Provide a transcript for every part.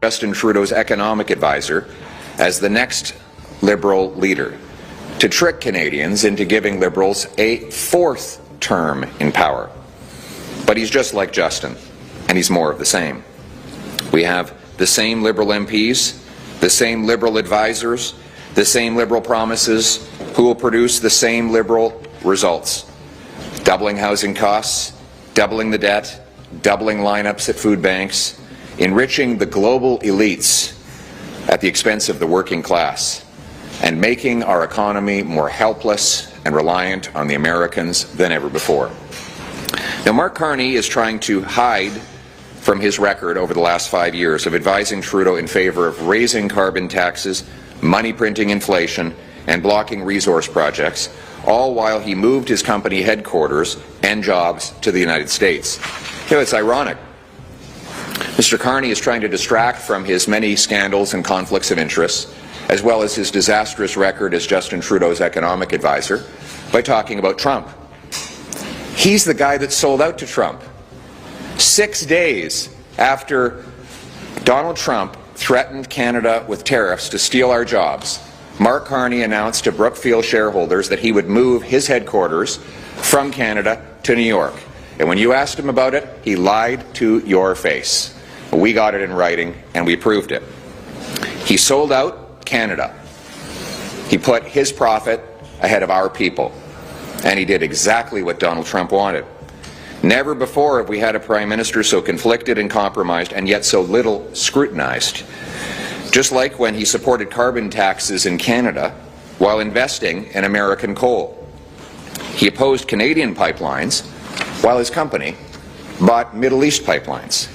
Justin Trudeau's economic advisor as the next Liberal leader to trick Canadians into giving Liberals a fourth term in power. But he's just like Justin, and he's more of the same. We have the same Liberal MPs, the same Liberal advisors, the same Liberal promises, who will produce the same Liberal results. Doubling housing costs, doubling the debt, doubling lineups at food banks, enriching the global elites at the expense of the working class, and making our economy more helpless and reliant on the Americans than ever before. Now, Mark Carney is trying to hide from his record over the last 5 years of advising Trudeau in favour of raising carbon taxes, money printing inflation, and blocking resource projects, all while he moved his company headquarters and jobs to the United States. You know, it's ironic. Mr. Carney is trying to distract from his many scandals and conflicts of interest, as well as his disastrous record as Justin Trudeau's economic advisor, by talking about Trump. He's the guy that sold out to Trump. 6 days after Donald Trump threatened Canada with tariffs to steal our jobs, Mark Carney announced to Brookfield shareholders that he would move his headquarters from Canada to New York. And when you asked him about it, he lied to your face. We got it in writing, and we proved it. He sold out Canada. He put his profit ahead of our people. And he did exactly what Donald Trump wanted. Never before have we had a Prime Minister so conflicted and compromised, and yet so little scrutinized. Just like when he supported carbon taxes in Canada while investing in American coal. He opposed Canadian pipelines while his company bought Middle East pipelines.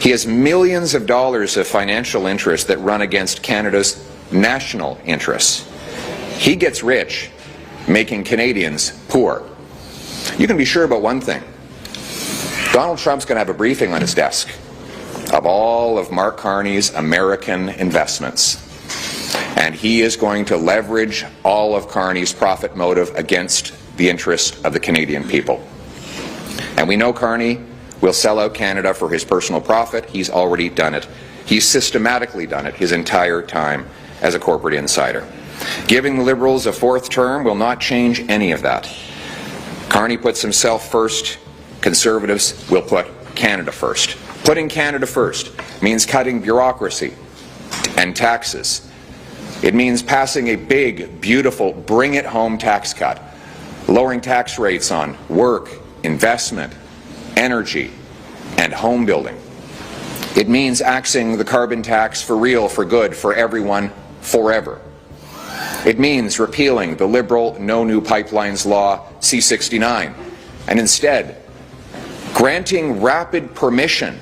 He has millions of dollars of financial interests that run against Canada's national interests. He gets rich making Canadians poor. You can be sure about one thing. Donald Trump's going to have a briefing on his desk of all of Mark Carney's American investments. And he is going to leverage all of Carney's profit motive against the interest of the Canadian people. And we know Carney will sell out Canada for his personal profit. He's already done it. He's systematically done it his entire time as a corporate insider. Giving the Liberals a fourth term will not change any of that. Carney puts himself first. Conservatives will put Canada first. Putting Canada first means cutting bureaucracy and taxes. It means passing a big, beautiful, bring-it-home tax cut, lowering tax rates on work, investment, energy, and home building. It means axing the carbon tax for real, for good, for everyone, forever. It means repealing the Liberal No New Pipelines Law C-69 and instead granting rapid permission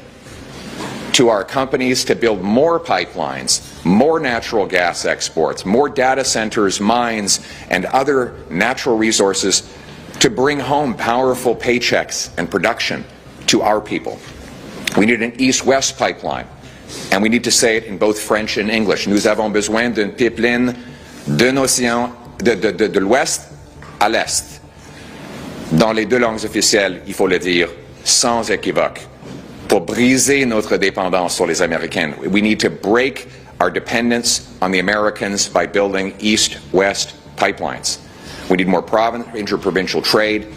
to our companies to build more pipelines, more natural gas exports, more data centers, mines, and other natural resources to bring home powerful paychecks and production to our people. We need an east-west pipeline, and we need to say it in both French and English. Nous avons besoin d'une pipeline de l'ouest à l'est. Dans les deux langues officielles, il faut le dire sans équivoque. Pour briser notre dépendance sur les Américains, we need to break our dependence on the Americans by building east-west pipelines. We need more interprovincial trade.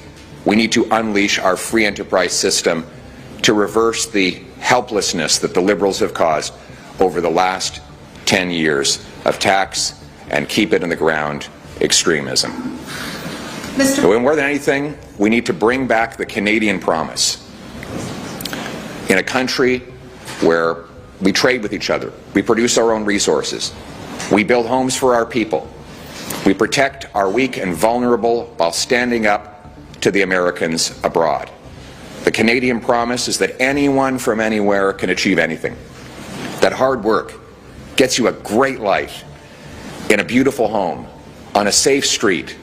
We need to unleash our free enterprise system to reverse the helplessness that the Liberals have caused over the last 10 years of tax and keep it in the ground extremism. So more than anything, we need to bring back the Canadian promise. In a country where we trade with each other, we produce our own resources, we build homes for our people, we protect our weak and vulnerable while standing up to the Americans abroad. The Canadian promise is that anyone from anywhere can achieve anything. That hard work gets you a great life in a beautiful home, on a safe street,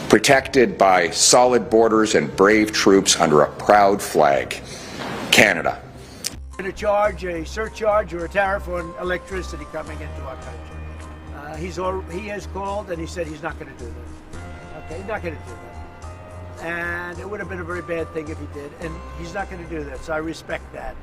protected by solid borders and brave troops under a proud flag. Canada. To charge a surcharge or a tariff on electricity coming into our country. He has called and he said he's not going to do that. Okay, he's not going to do that. And it would have been a very bad thing if he did, and he's not going to do that, so I respect that.